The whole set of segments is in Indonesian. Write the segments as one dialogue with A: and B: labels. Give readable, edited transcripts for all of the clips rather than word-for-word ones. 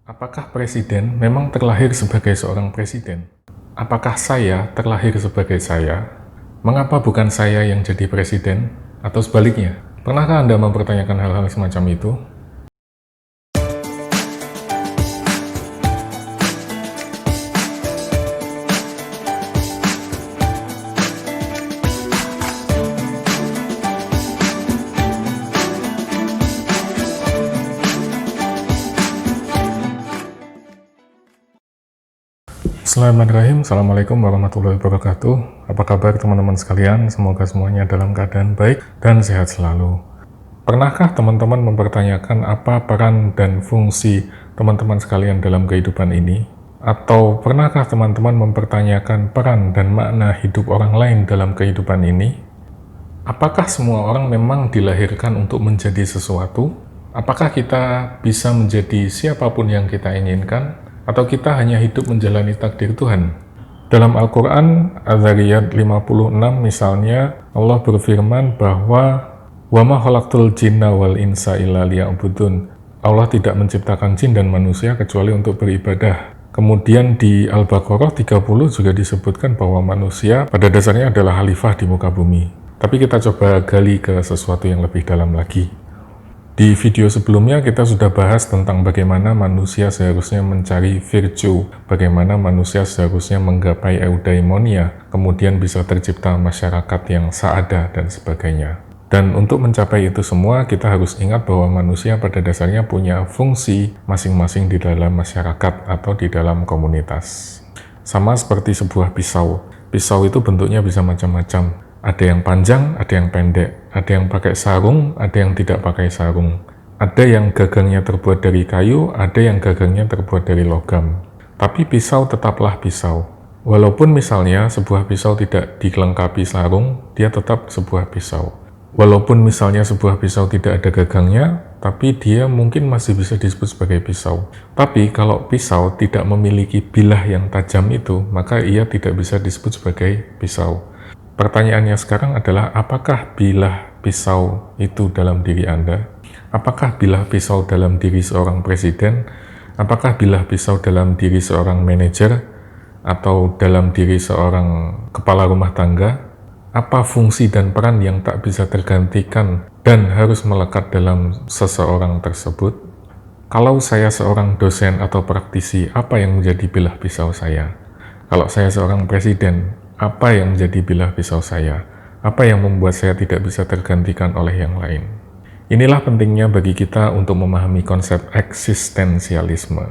A: Apakah presiden memang terlahir sebagai seorang presiden? Apakah saya terlahir sebagai saya? Mengapa bukan saya yang jadi presiden? Atau sebaliknya? Pernahkah Anda mempertanyakan hal-hal semacam itu? Bismillahirrahmanirrahim. Assalamualaikum warahmatullahi wabarakatuh. Apa kabar teman-teman sekalian? Semoga semuanya dalam keadaan baik dan sehat selalu. Pernahkah teman-teman mempertanyakan apa peran dan fungsi teman-teman sekalian dalam kehidupan ini? Atau pernahkah teman-teman mempertanyakan peran dan makna hidup orang lain dalam kehidupan ini? Apakah semua orang memang dilahirkan untuk menjadi sesuatu? Apakah kita bisa menjadi siapapun yang kita inginkan? Atau kita hanya hidup menjalani takdir Tuhan? Dalam Al-Quran, Az-Zariyat 56 misalnya, Allah berfirman bahwa وَمَا خَلَقْتُ الْجِنَّ وَالْإِنسَ إِلَّا لِيَعْبُدُونَ. Allah tidak menciptakan jin dan manusia kecuali untuk beribadah. Kemudian di Al-Baqarah 30 juga disebutkan bahwa manusia pada dasarnya adalah khalifah di muka bumi. Tapi kita coba gali ke sesuatu yang lebih dalam lagi. Di video sebelumnya kita sudah bahas tentang bagaimana manusia seharusnya mencari virtue, bagaimana manusia seharusnya menggapai eudaimonia, kemudian bisa tercipta masyarakat yang saada dan sebagainya. Dan untuk mencapai itu semua, kita harus ingat bahwa manusia pada dasarnya punya fungsi masing-masing di dalam masyarakat atau di dalam komunitas. Sama seperti sebuah pisau. Pisau itu bentuknya bisa macam-macam. Ada yang panjang, ada yang pendek, ada yang pakai sarung, ada yang tidak pakai sarung. Ada yang gagangnya terbuat dari kayu, ada yang gagangnya terbuat dari logam. Tapi pisau tetaplah pisau. Walaupun misalnya sebuah pisau tidak dilengkapi sarung, dia tetap sebuah pisau. Walaupun misalnya sebuah pisau tidak ada gagangnya, tapi dia mungkin masih bisa disebut sebagai pisau. Tapi kalau pisau tidak memiliki bilah yang tajam itu, maka ia tidak bisa disebut sebagai pisau. Pertanyaannya sekarang adalah, apakah bilah pisau itu dalam diri Anda? Apakah bilah pisau dalam diri seorang presiden? Apakah bilah pisau dalam diri seorang manajer? Atau dalam diri seorang kepala rumah tangga? Apa fungsi dan peran yang tak bisa tergantikan dan harus melekat dalam seseorang tersebut? Kalau saya seorang dosen atau praktisi, apa yang menjadi bilah pisau saya? Kalau saya seorang presiden, apa yang menjadi bilah pisau saya? Apa yang membuat saya tidak bisa tergantikan oleh yang lain? Inilah pentingnya bagi kita untuk memahami konsep eksistensialisme.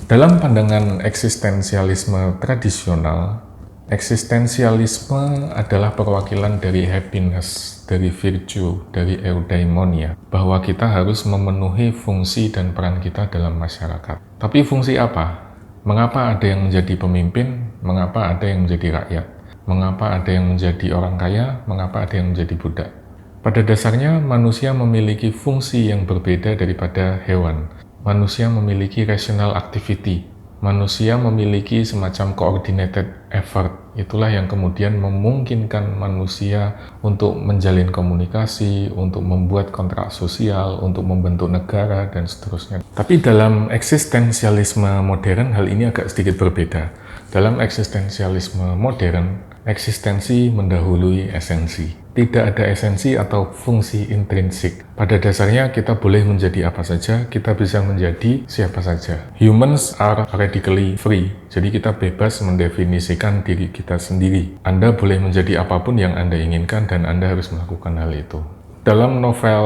A: Dalam pandangan eksistensialisme tradisional, eksistensialisme adalah perwakilan dari happiness, dari virtue, dari eudaimonia, bahwa kita harus memenuhi fungsi dan peran kita dalam masyarakat. Tapi fungsi apa? Mengapa ada yang menjadi pemimpin? Mengapa ada yang menjadi rakyat? Mengapa ada yang menjadi orang kaya? Mengapa ada yang menjadi budak? Pada dasarnya, manusia memiliki fungsi yang berbeda daripada hewan. Manusia memiliki rational activity. Manusia memiliki semacam coordinated effort. Itulah yang kemudian memungkinkan manusia untuk menjalin komunikasi, untuk membuat kontrak sosial, untuk membentuk negara, dan seterusnya. Tapi dalam eksistensialisme modern, hal ini agak sedikit berbeda. Dalam eksistensialisme modern, eksistensi mendahului esensi. Tidak ada esensi atau fungsi intrinsik. Pada dasarnya kita boleh menjadi apa saja, kita bisa menjadi siapa saja. Humans are radically free. Jadi kita bebas mendefinisikan diri kita sendiri. Anda boleh menjadi apapun yang Anda inginkan dan Anda harus melakukan hal itu. Dalam novel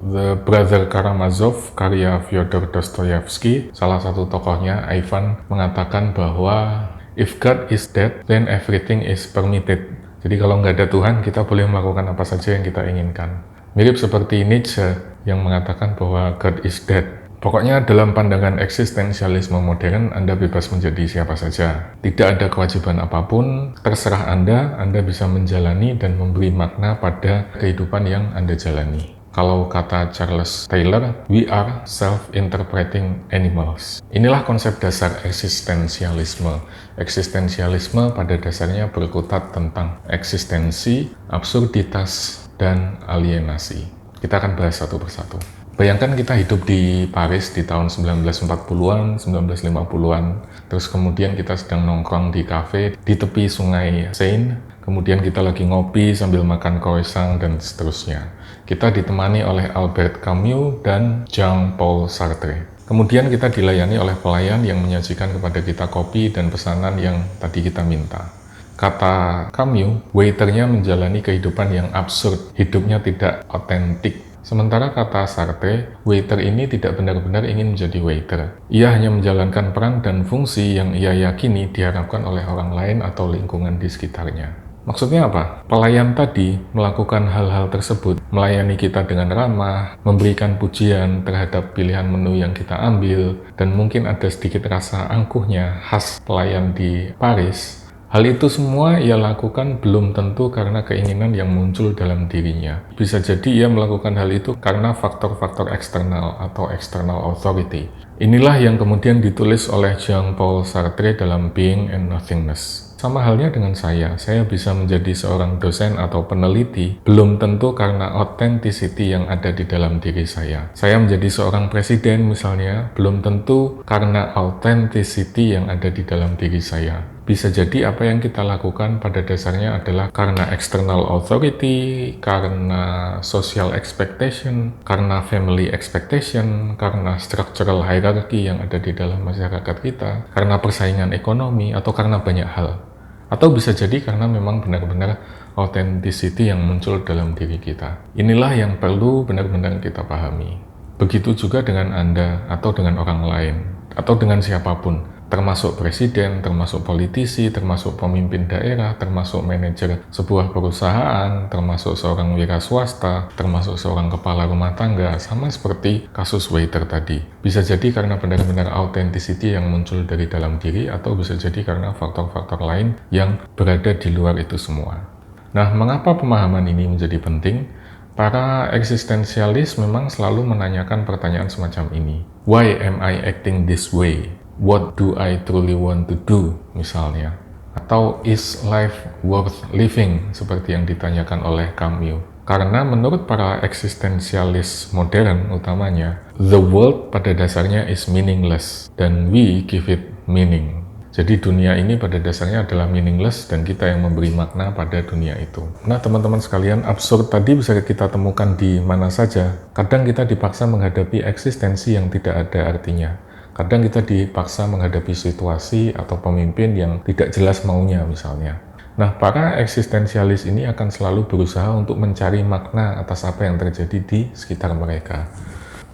A: The Brother Karamazov, karya Fyodor Dostoyevsky, salah satu tokohnya, Ivan, mengatakan bahwa if God is dead, then everything is permitted. Jadi kalau nggak ada Tuhan, kita boleh melakukan apa saja yang kita inginkan. Mirip seperti Nietzsche yang mengatakan bahwa God is dead. Pokoknya dalam pandangan eksistensialisme modern, Anda bebas menjadi siapa saja. Tidak ada kewajiban apapun, terserah Anda bisa menjalani dan memberi makna pada kehidupan yang Anda jalani. Kalau kata Charles Taylor, we are self-interpreting animals. Inilah konsep dasar eksistensialisme. Eksistensialisme pada dasarnya berkutat tentang eksistensi, absurditas, dan alienasi. Kita akan bahas satu persatu. Bayangkan kita hidup di Paris di tahun 1940-an, 1950-an, terus kemudian kita sedang nongkrong di kafe di tepi sungai Seine, kemudian kita lagi ngopi sambil makan croissant dan seterusnya. Kita ditemani oleh Albert Camus dan Jean-Paul Sartre. Kemudian kita dilayani oleh pelayan yang menyajikan kepada kita kopi dan pesanan yang tadi kita minta. Kata Camus, waiternya menjalani kehidupan yang absurd, hidupnya tidak otentik. Sementara kata Sartre, waiter ini tidak benar-benar ingin menjadi waiter. Ia hanya menjalankan peran dan fungsi yang ia yakini diharapkan oleh orang lain atau lingkungan di sekitarnya. Maksudnya apa? Pelayan tadi melakukan hal-hal tersebut, melayani kita dengan ramah, memberikan pujian terhadap pilihan menu yang kita ambil, dan mungkin ada sedikit rasa angkuhnya khas pelayan di Paris. Hal itu semua ia lakukan belum tentu karena keinginan yang muncul dalam dirinya. Bisa jadi ia melakukan hal itu karena faktor-faktor eksternal atau external authority. Inilah yang kemudian ditulis oleh Jean-Paul Sartre dalam Being and Nothingness. Sama halnya dengan saya bisa menjadi seorang dosen atau peneliti belum tentu karena authenticity yang ada di dalam diri saya. Saya menjadi seorang presiden misalnya belum tentu karena authenticity yang ada di dalam diri saya. Bisa jadi apa yang kita lakukan pada dasarnya adalah karena external authority, karena social expectation, karena family expectation, karena structural hierarchy yang ada di dalam masyarakat kita, karena persaingan ekonomi, atau karena banyak hal. Atau bisa jadi karena memang benar-benar authenticity yang muncul dalam diri kita. Inilah yang perlu benar-benar kita pahami. Begitu juga dengan Anda, atau dengan orang lain, atau dengan siapapun. Termasuk presiden, termasuk politisi, termasuk pemimpin daerah, termasuk manajer sebuah perusahaan, termasuk seorang wira swasta, termasuk seorang kepala rumah tangga, sama seperti kasus waiter tadi. Bisa jadi karena benar-benar authenticity yang muncul dari dalam diri, atau bisa jadi karena faktor-faktor lain yang berada di luar itu semua. Nah, mengapa pemahaman ini menjadi penting? Para eksistensialis memang selalu menanyakan pertanyaan semacam ini. Why am I acting this way? What do I truly want to do, misalnya? Atau is life worth living, seperti yang ditanyakan oleh Camus. Karena menurut para eksistensialis modern utamanya, the world pada dasarnya is meaningless, dan we give it meaning. Jadi dunia ini pada dasarnya adalah meaningless, dan kita yang memberi makna pada dunia itu. Nah teman-teman sekalian, absurd tadi bisa kita temukan di mana saja. Kadang kita dipaksa menghadapi eksistensi yang tidak ada artinya. Kadang kita dipaksa menghadapi situasi atau pemimpin yang tidak jelas maunya misalnya. Nah, para eksistensialis ini akan selalu berusaha untuk mencari makna atas apa yang terjadi di sekitar mereka.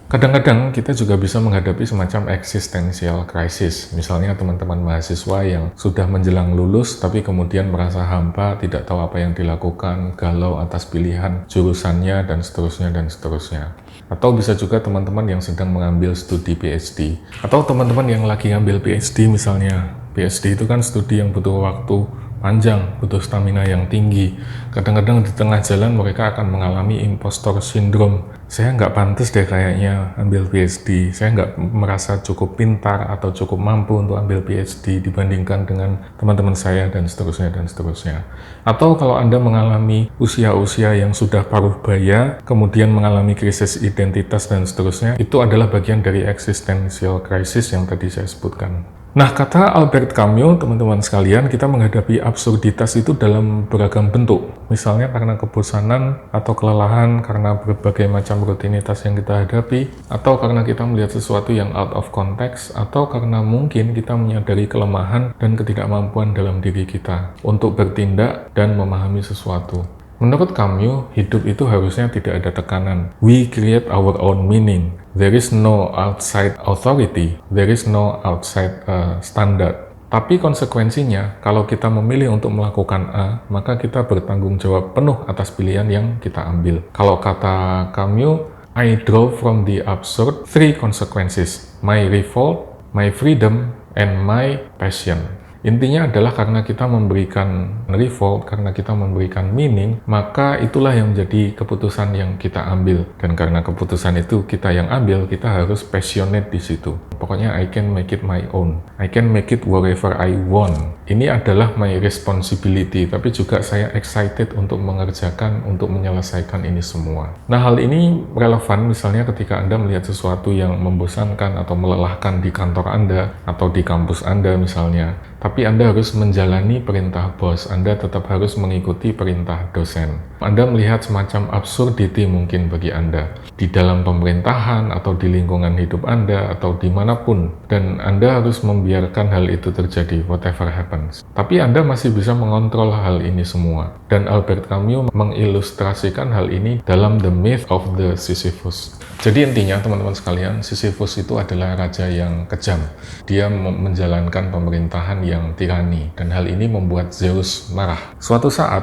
A: Kadang-kadang kita juga bisa menghadapi semacam existential crisis. Misalnya teman-teman mahasiswa yang sudah menjelang lulus tapi kemudian merasa hampa, tidak tahu apa yang dilakukan, galau atas pilihan jurusannya, dan seterusnya dan seterusnya. Atau bisa juga teman-teman yang sedang mengambil studi PhD. Atau teman-teman yang lagi ngambil PhD misalnya. PhD itu kan studi yang butuh waktu panjang, butuh stamina yang tinggi. Kadang-kadang di tengah jalan mereka akan mengalami impostor syndrome. Saya nggak pantas deh kayaknya ambil PhD. Saya nggak merasa cukup pintar atau cukup mampu untuk ambil PhD dibandingkan dengan teman-teman saya, dan seterusnya dan seterusnya. Atau kalau Anda mengalami usia-usia yang sudah paruh baya, kemudian mengalami krisis identitas dan seterusnya, itu adalah bagian dari existential crisis yang tadi saya sebutkan. Nah, kata Albert Camus, teman-teman sekalian, kita menghadapi absurditas itu dalam beragam bentuk. Misalnya karena kebosanan atau kelelahan, karena berbagai macam rutinitas yang kita hadapi, atau karena kita melihat sesuatu yang out of context, atau karena mungkin kita menyadari kelemahan dan ketidakmampuan dalam diri kita untuk bertindak dan memahami sesuatu. Menurut Camus, hidup itu harusnya tidak ada tekanan. We create our own meaning. There is no outside authority. There is no outside standard. Tapi konsekuensinya, kalau kita memilih untuk melakukan A, maka kita bertanggung jawab penuh atas pilihan yang kita ambil. Kalau kata Camus, I draw from the absurd 3 consequences. My revolt, my freedom, and my passion. Intinya adalah karena kita memberikan revolt, karena kita memberikan meaning, maka itulah yang menjadi keputusan yang kita ambil. Dan karena keputusan itu kita yang ambil, kita harus passionate di situ. Pokoknya I can make it my own. I can make it wherever I want. Ini adalah my responsibility, tapi juga saya excited untuk mengerjakan, untuk menyelesaikan ini semua. Nah, hal ini relevan misalnya ketika Anda melihat sesuatu yang membosankan atau melelahkan di kantor Anda atau di kampus Anda misalnya. Tapi Anda harus menjalani perintah bos, Anda tetap harus mengikuti perintah dosen. Anda melihat semacam absurdity mungkin bagi Anda di dalam pemerintahan atau di lingkungan hidup Anda atau dimanapun, dan Anda harus membiarkan hal itu terjadi, whatever happens. Tapi Anda masih bisa mengontrol hal ini semua. Dan Albert Camus mengilustrasikan hal ini dalam The Myth of the Sisyphus. Jadi intinya teman-teman sekalian, Sisyphus itu adalah raja yang kejam. Dia menjalankan pemerintahan yang tirani, dan hal ini membuat Zeus marah. Suatu saat,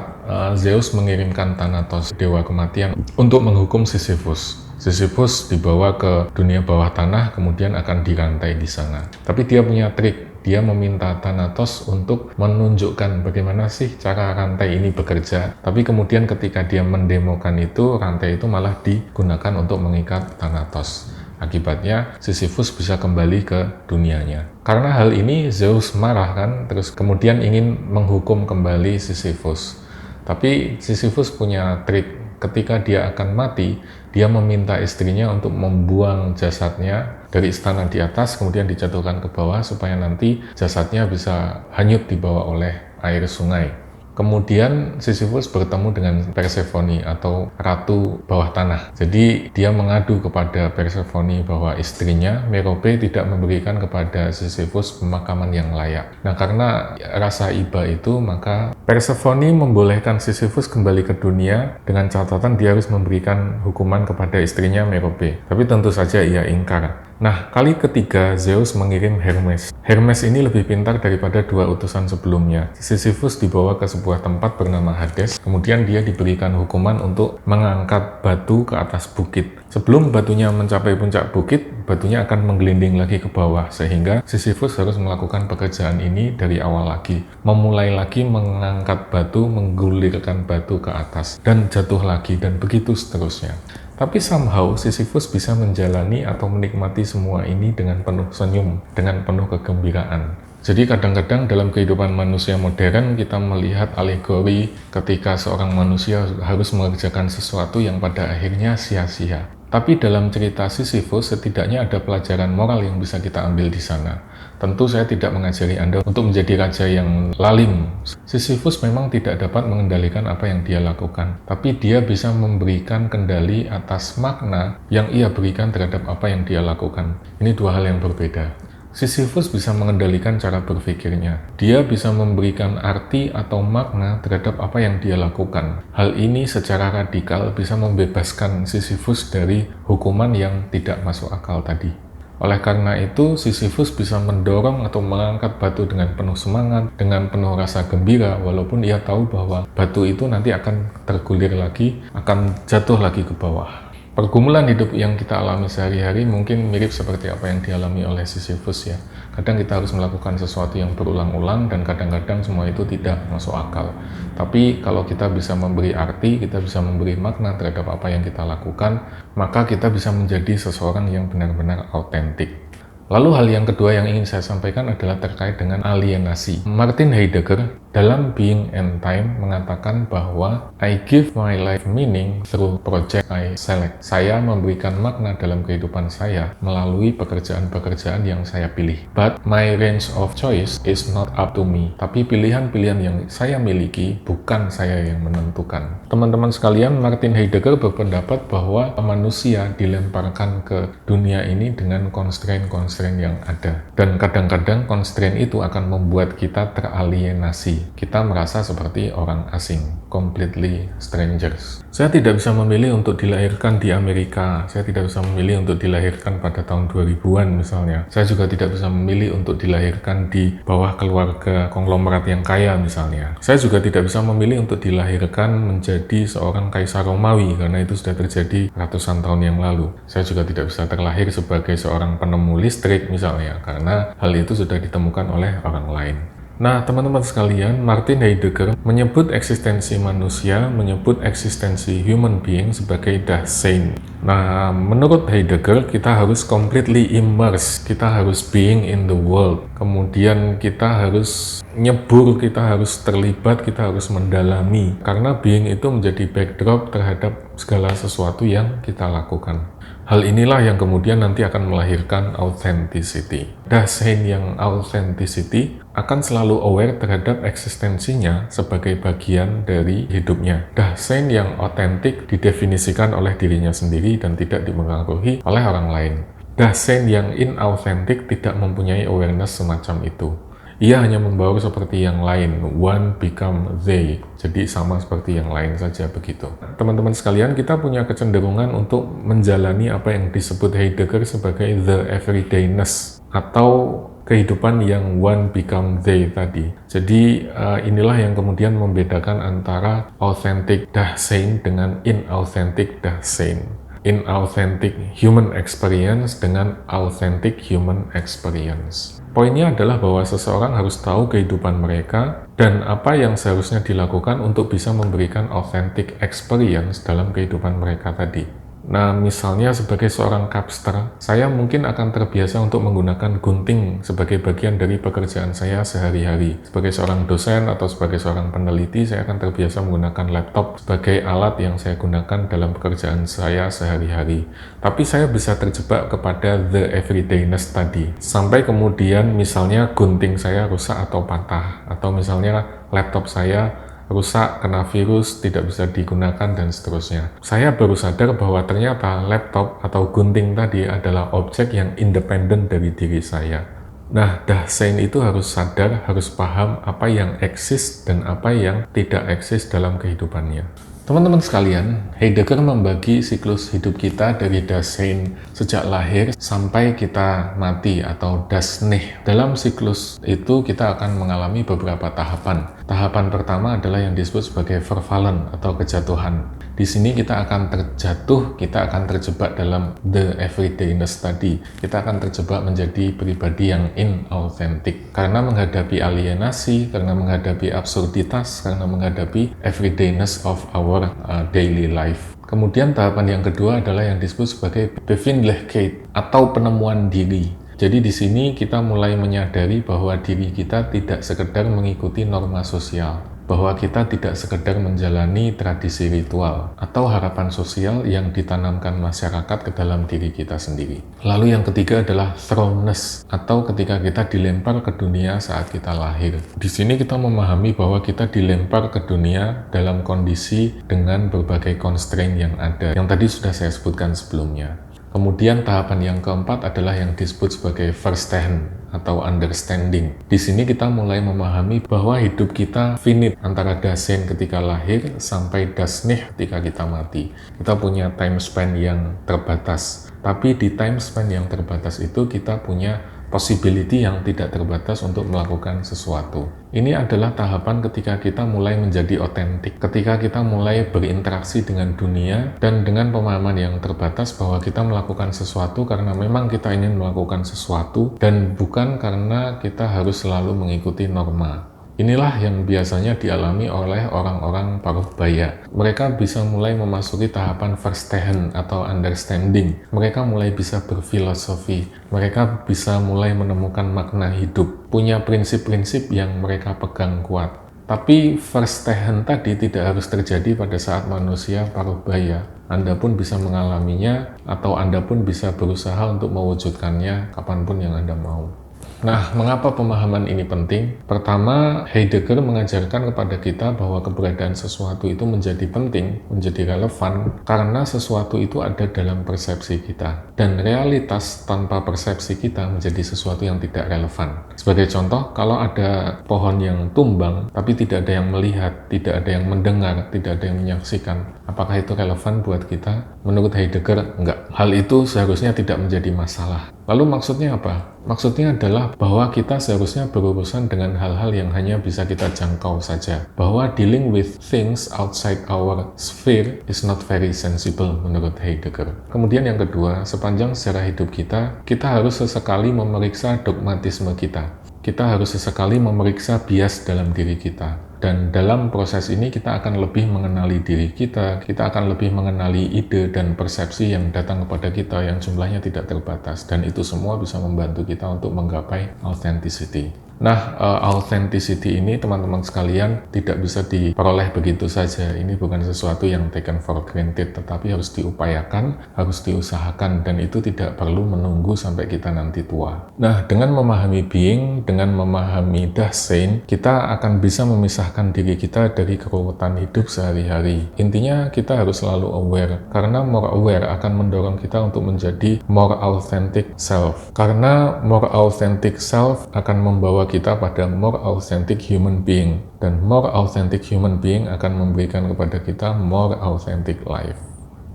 A: Zeus mengirimkan Thanatos, dewa kematian, untuk menghukum Sisyphus. Sisyphus dibawa ke dunia bawah tanah, kemudian akan dirantai di sana. Tapi dia punya trik. Dia meminta Thanatos untuk menunjukkan bagaimana sih cara rantai ini bekerja. Tapi kemudian ketika dia mendemokan itu, rantai itu malah digunakan untuk mengikat Thanatos. Akibatnya Sisyphus bisa kembali ke dunianya. Karena hal ini Zeus marah kan, terus kemudian ingin menghukum kembali Sisyphus. Tapi Sisyphus punya trik. Ketika dia akan mati, dia meminta istrinya untuk membuang jasadnya dari istana di atas, kemudian dijatuhkan ke bawah supaya nanti jasadnya bisa hanyut dibawa oleh air sungai. Kemudian Sisyphus bertemu dengan Persephone atau ratu bawah tanah. Jadi dia mengadu kepada Persephone bahwa istrinya Merope tidak memberikan kepada Sisyphus pemakaman yang layak. Nah, karena rasa iba itu, maka Persephone membolehkan Sisyphus kembali ke dunia dengan catatan dia harus memberikan hukuman kepada istrinya Merope. Tapi tentu saja ia ingkar. Nah, kali ketiga Zeus mengirim Hermes. Hermes ini lebih pintar daripada dua utusan sebelumnya. Sisyphus dibawa ke sebuah tempat bernama Hades, kemudian dia diberikan hukuman untuk mengangkat batu ke atas bukit. Sebelum batunya mencapai puncak bukit, batunya akan menggelinding lagi ke bawah, sehingga Sisyphus harus melakukan pekerjaan ini dari awal lagi. Memulai lagi mengangkat batu, menggulirkan batu ke atas, dan jatuh lagi, dan begitu seterusnya. Tapi somehow Sisyphus bisa menjalani atau menikmati semua ini dengan penuh senyum, dengan penuh kegembiraan. Jadi kadang-kadang dalam kehidupan manusia modern kita melihat alegori ketika seorang manusia harus mengerjakan sesuatu yang pada akhirnya sia-sia. Tapi dalam cerita Sisyphus setidaknya ada pelajaran moral yang bisa kita ambil di sana. Tentu saya tidak mengajari Anda untuk menjadi raja yang lalim. Sisyphus memang tidak dapat mengendalikan apa yang dia lakukan, tapi dia bisa memberikan kendali atas makna yang ia berikan terhadap apa yang dia lakukan. Ini dua hal yang berbeda. Sisyphus bisa mengendalikan cara berpikirnya. Dia bisa memberikan arti atau makna terhadap apa yang dia lakukan. Hal ini secara radikal bisa membebaskan Sisyphus dari hukuman yang tidak masuk akal tadi. Oleh karena itu, Sisyphus bisa mendorong atau mengangkat batu dengan penuh semangat, dengan penuh rasa gembira, walaupun ia tahu bahwa batu itu nanti akan tergulir lagi, akan jatuh lagi ke bawah. Pergumulan hidup yang kita alami sehari-hari mungkin mirip seperti apa yang dialami oleh Sisyphus ya. Kadang kita harus melakukan sesuatu yang berulang-ulang dan kadang-kadang semua itu tidak masuk akal. Tapi kalau kita bisa memberi arti, kita bisa memberi makna terhadap apa yang kita lakukan, maka kita bisa menjadi seseorang yang benar-benar autentik. Lalu hal yang kedua yang ingin saya sampaikan adalah terkait dengan alienasi. Martin Heidegger dalam Being and Time mengatakan bahwa I give my life meaning through project I select. Saya memberikan makna dalam kehidupan saya melalui pekerjaan-pekerjaan yang saya pilih. But my range of choice is not up to me. Tapi pilihan-pilihan yang saya miliki bukan saya yang menentukan. Teman-teman sekalian, Martin Heidegger berpendapat bahwa manusia dilemparkan ke dunia ini dengan constraint-constraint yang ada. Dan kadang-kadang constraint itu akan membuat kita teralienasi. Kita merasa seperti orang asing, completely strangers. Saya tidak bisa memilih untuk dilahirkan di Amerika, saya tidak bisa memilih untuk dilahirkan pada tahun 2000-an misalnya. Saya juga tidak bisa memilih untuk dilahirkan di bawah keluarga konglomerat yang kaya misalnya. Saya juga tidak bisa memilih untuk dilahirkan menjadi seorang kaisar Romawi, karena itu sudah terjadi ratusan tahun yang lalu. Saya juga tidak bisa terlahir sebagai seorang penemu listrik misalnya, karena hal itu sudah ditemukan oleh orang lain. Nah, teman-teman sekalian, Martin Heidegger menyebut eksistensi manusia, menyebut eksistensi human being sebagai Dasein. Nah, menurut Heidegger, kita harus completely immerse, kita harus being in the world. Kemudian kita harus nyebur, kita harus terlibat, kita harus mendalami. Karena being itu menjadi backdrop terhadap segala sesuatu yang kita lakukan. Hal inilah yang kemudian nanti akan melahirkan authenticity. Dasein yang authenticity akan selalu aware terhadap eksistensinya sebagai bagian dari hidupnya. Dasein yang otentik didefinisikan oleh dirinya sendiri dan tidak dipengaruhi oleh orang lain. Dasein yang inauthentic tidak mempunyai awareness semacam itu. Ia hanya membaur seperti yang lain, one become they, jadi sama seperti yang lain saja begitu. Teman-teman sekalian, kita punya kecenderungan untuk menjalani apa yang disebut Heidegger sebagai the everydayness, atau kehidupan yang one become they tadi. Jadi inilah yang kemudian membedakan antara authentic Dasein dengan inauthentic Dasein. Inauthentic human experience dengan authentic human experience. Poinnya adalah bahwa seseorang harus tahu kehidupan mereka dan apa yang seharusnya dilakukan untuk bisa memberikan authentic experience dalam kehidupan mereka tadi. Nah, misalnya sebagai seorang capster, saya mungkin akan terbiasa untuk menggunakan gunting sebagai bagian dari pekerjaan saya sehari-hari. Sebagai seorang dosen atau sebagai seorang peneliti, saya akan terbiasa menggunakan laptop sebagai alat yang saya gunakan dalam pekerjaan saya sehari-hari. Tapi saya bisa terjebak kepada the everydayness tadi. Sampai kemudian misalnya gunting saya rusak atau patah, atau misalnya laptop saya rusak, kena virus, tidak bisa digunakan, dan seterusnya. Saya baru sadar bahwa ternyata laptop atau gunting tadi adalah objek yang independen dari diri saya. Nah, Dasein itu harus sadar, harus paham apa yang eksis dan apa yang tidak eksis dalam kehidupannya. Teman-teman sekalian, Heidegger membagi siklus hidup kita dari Dasein sejak lahir sampai kita mati atau Dasnih. Dalam siklus itu kita akan mengalami beberapa tahapan. Tahapan pertama adalah yang disebut sebagai Verfallen atau kejatuhan. Di sini kita akan terjatuh, kita akan terjebak dalam the everydayness tadi. Kita akan terjebak menjadi pribadi yang inauthentic. Karena menghadapi alienasi, karena menghadapi absurditas, karena menghadapi everydayness of our daily life. Kemudian tahapan yang kedua adalah yang disebut sebagai Befindlichkeit atau penemuan diri. Jadi di sini kita mulai menyadari bahwa diri kita tidak sekedar mengikuti norma sosial, bahwa kita tidak sekedar menjalani tradisi ritual atau harapan sosial yang ditanamkan masyarakat ke dalam diri kita sendiri. Lalu yang ketiga adalah thrownness atau ketika kita dilempar ke dunia saat kita lahir. Di sini kita memahami bahwa kita dilempar ke dunia dalam kondisi dengan berbagai constraint yang ada, yang tadi sudah saya sebutkan sebelumnya. Kemudian tahapan yang keempat adalah yang disebut sebagai Verstehen atau understanding. Di sini kita mulai memahami bahwa hidup kita finite antara Dasein ketika lahir sampai Dasnih ketika kita mati. Kita punya time span yang terbatas. Tapi di time span yang terbatas itu kita punya possibility yang tidak terbatas untuk melakukan sesuatu. Ini adalah tahapan ketika kita mulai menjadi otentik, ketika kita mulai berinteraksi dengan dunia dan dengan pemahaman yang terbatas bahwa kita melakukan sesuatu karena memang kita ingin melakukan sesuatu dan bukan karena kita harus selalu mengikuti norma. Inilah yang biasanya dialami oleh orang-orang Paruh-baya. Mereka bisa mulai memasuki tahapan Verstehen atau understanding. Mereka mulai bisa berfilosofi. Mereka bisa mulai menemukan makna hidup. Punya prinsip-prinsip yang mereka pegang kuat. Tapi Verstehen tadi tidak harus terjadi pada saat manusia Paruh-baya. Anda pun bisa mengalaminya atau Anda pun bisa berusaha untuk mewujudkannya kapanpun yang Anda mau. Nah, mengapa pemahaman ini penting? Pertama, Heidegger mengajarkan kepada kita bahwa keberadaan sesuatu itu menjadi penting, menjadi relevan, karena sesuatu itu ada dalam persepsi kita. Dan realitas tanpa persepsi kita menjadi sesuatu yang tidak relevan. Sebagai contoh, kalau ada pohon yang tumbang, tapi tidak ada yang melihat, tidak ada yang mendengar, tidak ada yang menyaksikan, apakah itu relevan buat kita? Menurut Heidegger, enggak. Hal itu seharusnya tidak menjadi masalah. Lalu maksudnya apa? Maksudnya adalah bahwa kita seharusnya berurusan dengan hal-hal yang hanya bisa kita jangkau saja. Bahwa dealing with things outside our sphere is not very sensible menurut Heidegger. Kemudian yang kedua, sepanjang sejarah hidup kita, kita harus sesekali memeriksa dogmatisme kita. kita harus sesekali memeriksa bias dalam diri kita. Dan dalam proses ini kita akan lebih mengenali diri kita akan lebih mengenali ide dan persepsi yang datang kepada kita yang jumlahnya tidak terbatas. Dan itu semua bisa membantu kita untuk menggapai authenticity. Nah, authenticity ini teman-teman sekalian tidak bisa diperoleh begitu saja. Ini bukan sesuatu yang taken for granted, tetapi harus diupayakan, harus diusahakan, dan itu tidak perlu menunggu sampai kita nanti tua. Nah, dengan memahami being, dengan memahami Dasein, kita akan bisa memisahkan diri kita dari keruwetan hidup sehari-hari. Intinya kita harus selalu aware, karena more aware akan mendorong kita untuk menjadi more authentic self. Karena more authentic self akan membawa kita pada more authentic human being, dan more authentic human being akan memberikan kepada kita more authentic life.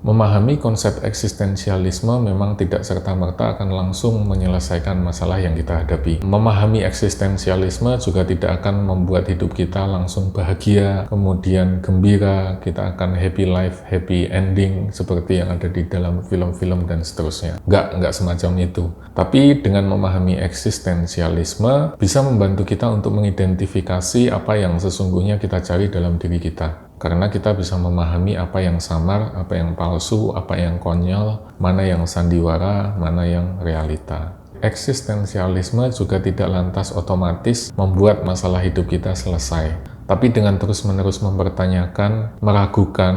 A: Memahami konsep eksistensialisme memang tidak serta-merta akan langsung menyelesaikan masalah yang kita hadapi. Memahami eksistensialisme juga tidak akan membuat hidup kita langsung bahagia, kemudian gembira, kita akan happy life, happy ending, seperti yang ada di dalam film-film dan seterusnya. Nggak semacam itu. Tapi dengan memahami eksistensialisme, bisa membantu kita untuk mengidentifikasi apa yang sesungguhnya kita cari dalam diri kita. Karena kita bisa memahami apa yang samar, apa yang palsu, apa yang konyol, mana yang sandiwara, mana yang realita. Eksistensialisme juga tidak lantas otomatis membuat masalah hidup kita selesai. Tapi dengan terus-menerus mempertanyakan, meragukan,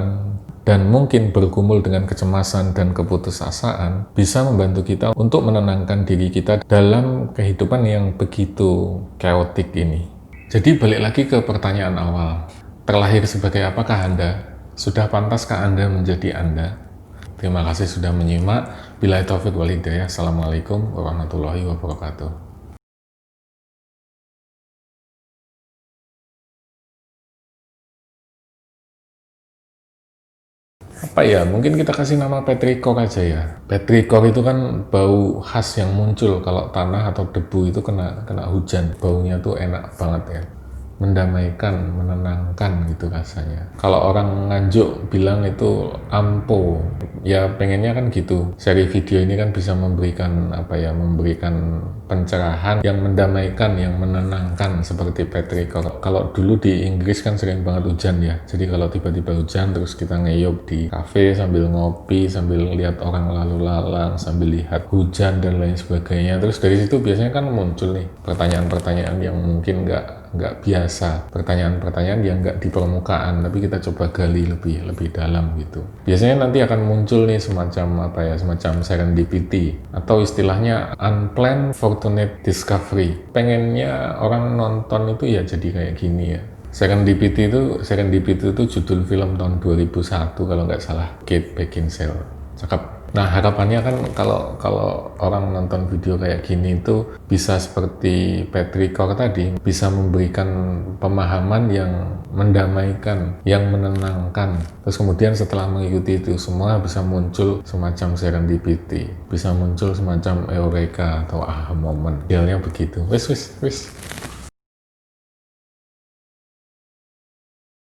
A: dan mungkin bergumul dengan kecemasan dan keputusasaan, bisa membantu kita untuk menenangkan diri kita dalam kehidupan yang begitu chaotic ini. Jadi balik lagi ke pertanyaan awal. Terlahir sebagai apakah Anda? Sudah pantaskah Anda menjadi Anda? Terima kasih sudah menyimak. Billahi taufiq wal hidayah. Assalamualaikum warahmatullahi wabarakatuh. Apa ya? Mungkin kita kasih nama petrichor aja ya. Petrichor itu kan bau khas yang muncul kalau tanah atau debu itu kena hujan. Baunya tuh enak banget ya. Mendamaikan, menenangkan gitu rasanya. Kalau orang Nganjuk bilang itu ampo, ya pengennya kan gitu. Seri video ini kan bisa memberikan memberikan pencerahan yang mendamaikan, yang menenangkan seperti petrichor. Kalau dulu di Inggris kan sering banget hujan ya. Jadi kalau tiba-tiba hujan terus kita ngeyup di kafe sambil ngopi, sambil lihat orang lalu lalang, sambil lihat hujan dan lain sebagainya. Terus dari situ biasanya kan muncul nih pertanyaan-pertanyaan yang mungkin nggak biasa, pertanyaan-pertanyaan yang nggak di permukaan, tapi kita coba gali lebih dalam gitu. Biasanya nanti akan muncul nih semacam serendipity atau istilahnya unplanned fortunate discovery. Pengennya orang nonton itu ya jadi kayak gini ya. Serendipity itu judul film tahun 2001 kalau nggak salah, Kate Beckinsale. Cakep. Nah, harapannya kan kalau orang nonton video kayak gini itu bisa seperti petrichor tadi, bisa memberikan pemahaman yang mendamaikan, yang menenangkan. Terus kemudian setelah mengikuti itu semua bisa muncul semacam serendipity, bisa muncul semacam eureka atau aha moment. Idealnya begitu. Wis.